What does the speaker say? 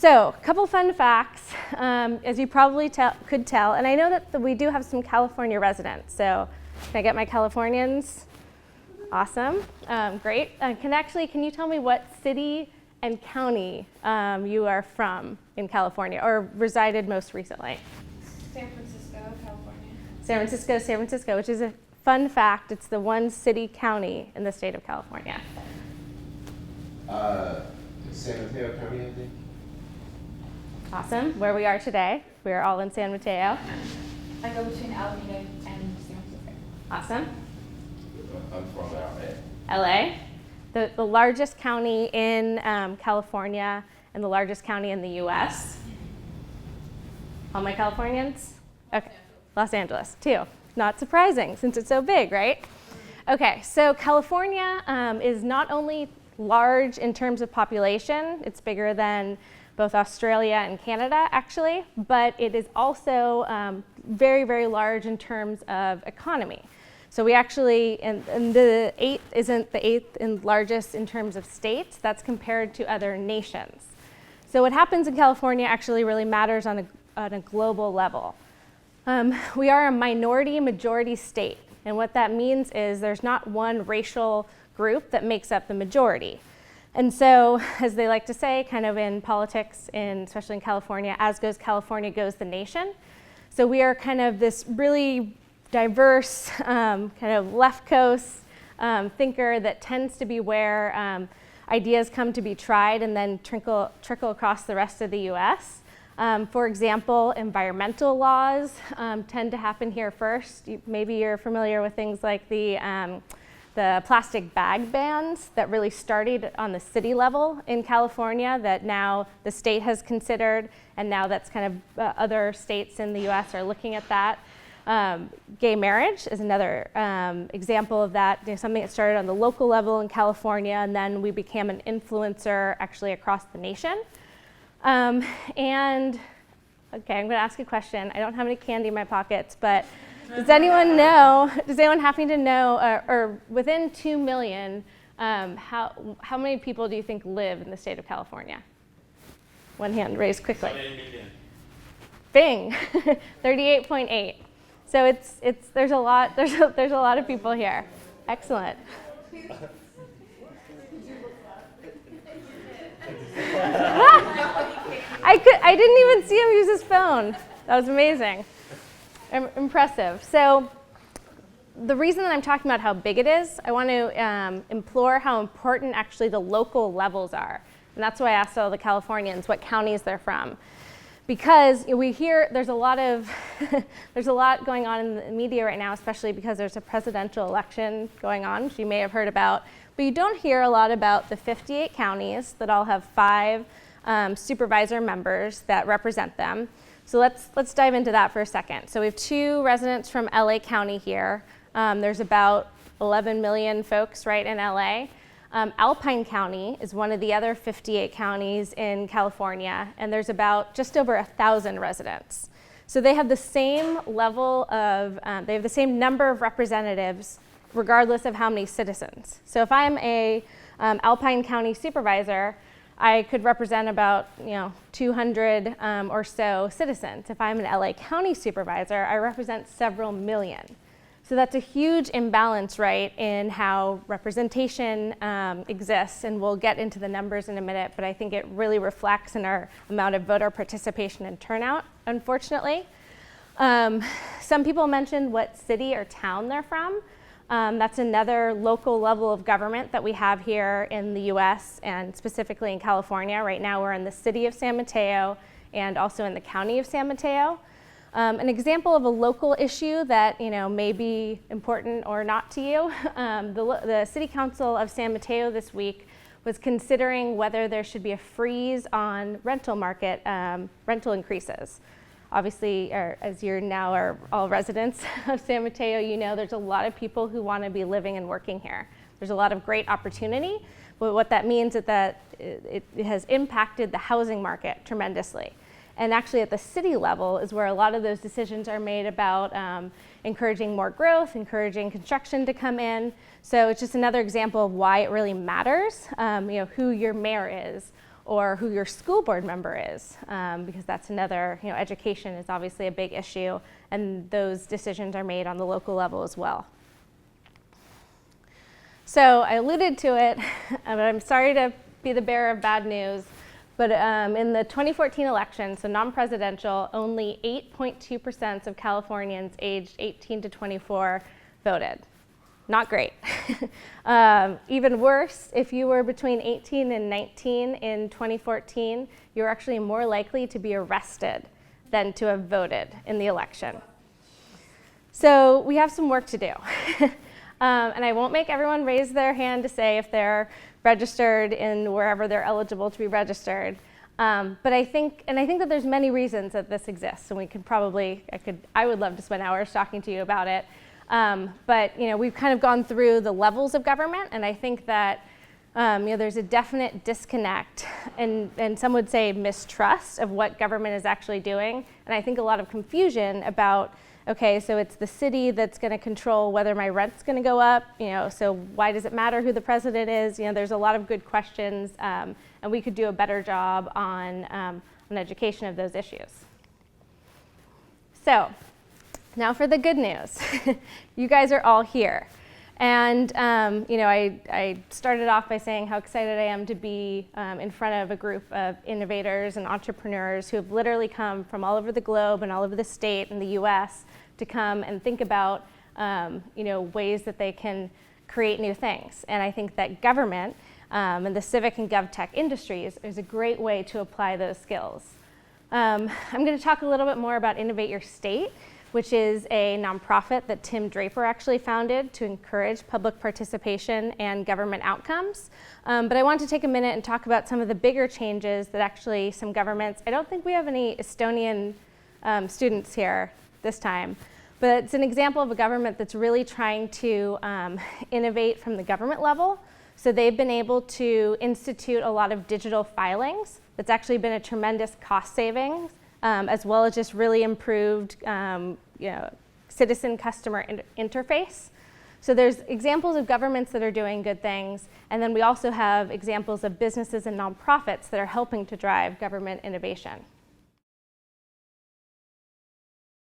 So, a couple fun facts, as you probably could tell, and I know that we do have some California residents, so can I get my Californians? Awesome, great. Can you tell me what city and county you are from in California, or resided most recently? San Francisco, California. San Francisco, which is a fun fact. It's the one city county in the state of California. San Mateo County, I think. Awesome, where we are today. We are all in San Mateo. I go between Alameda and San Francisco. Awesome. I'm from LA. LA, the largest county in California and the largest county in the US. All my Californians? Okay, Los Angeles too. Not surprising since it's so big, right? Okay, so California is not only large in terms of population, it's bigger than both Australia and Canada actually, but it is also very, very large in terms of economy. So we actually, and the isn't the eighth and largest in terms of states, that's compared to other nations. So what happens in California actually really matters on a global level. We are a minority majority state, and what that means is there's not one racial group that makes up the majority. And so, as they like to say, kind of in politics, especially in California, as goes California goes the nation. So we are kind of this really diverse, kind of left coast thinker that tends to be where ideas come to be tried and then trickle across the rest of the US. For example, environmental laws tend to happen here first. Maybe you're familiar with things like the plastic bag bans that really started on the city level in California that now the state has considered, and now that's kind of other states in the US are looking at that. Gay marriage is another example of that, something that started on the local level in California, and then we became an influencer actually across the nation. And okay, I'm gonna ask a question. I don't have any candy in my pockets, but does anyone happen to know, or within 2 million, how many people do you think live in the state of California? One hand raised quickly. Bing, 38.8. So there's a lot of people here. Excellent. I didn't even see him use his phone. That was amazing. Impressive. So the reason that I'm talking about how big it is, I want to implore how important actually the local levels are. And that's why I asked all the Californians what counties they're from. Because we hear there's a lot going on in the media right now, especially because there's a presidential election going on, which you may have heard about. But you don't hear a lot about the 58 counties that all have 5 supervisor members that represent them. So let's dive into that for a second. So we have 2 residents from LA County here. There's about 11 million folks right in LA. Alpine County is one of the other 58 counties in California, and there's about just over 1,000 residents. So they have the same level of, they have the same number of representatives regardless of how many citizens. So if I'm a Alpine County supervisor, I could represent about 200 or so citizens. If I'm an LA County supervisor, I represent several million. So that's a huge imbalance, right, in how representation exists, and we'll get into the numbers in a minute, but I think it really reflects in our amount of voter participation and turnout, unfortunately. Some people mentioned what city or town they're from. That's another local level of government that we have here in the US and specifically in California. Right now we're in the city of San Mateo and also in the county of San Mateo. An example of a local issue that may be important or not to you, the City Council of San Mateo this week was considering whether there should be a freeze on rental market rental increases. Obviously, as you now are all residents of San Mateo, there's a lot of people who want to be living and working here. There's a lot of great opportunity, but what that means is that it has impacted the housing market tremendously. And actually at the city level is where a lot of those decisions are made about encouraging more growth, encouraging construction to come in. So it's just another example of why it really matters, who your mayor is, or who your school board member is, because that's another, education is obviously a big issue, and those decisions are made on the local level as well. So I alluded to it, but I'm sorry to be the bearer of bad news, but in the 2014 election, so non-presidential, only 8.2% of Californians aged 18 to 24 voted. Not great. Even worse, if you were between 18 and 19 in 2014, you're actually more likely to be arrested than to have voted in the election. So we have some work to do. And I won't make everyone raise their hand to say if they're registered in wherever they're eligible to be registered. But I think that there's many reasons that this exists, and I would love to spend hours talking to you about it. But we've kind of gone through the levels of government, and I think that there's a definite disconnect, and some would say mistrust of what government is actually doing, and I think a lot of confusion about, okay, so it's the city that's going to control whether my rent's going to go up, so why does it matter who the president is? There's a lot of good questions, and we could do a better job on education of those issues. So. Now for the good news. You guys are all here. And I started off by saying how excited I am to be in front of a group of innovators and entrepreneurs who have literally come from all over the globe and all over the state and the US to come and think about ways that they can create new things. And I think that government and the civic and GovTech industries is a great way to apply those skills. I'm going to talk a little bit more about Innovate Your State, which is a nonprofit that Tim Draper actually founded to encourage public participation and government outcomes. But I want to take a minute and talk about some of the bigger changes that actually some governments, I don't think we have any Estonian students here this time, but it's an example of a government that's really trying to innovate from the government level. So they've been able to institute a lot of digital filings. That's actually been a tremendous cost savings, as well as just really improved citizen customer interface. So there's examples of governments that are doing good things, and then we also have examples of businesses and nonprofits that are helping to drive government innovation.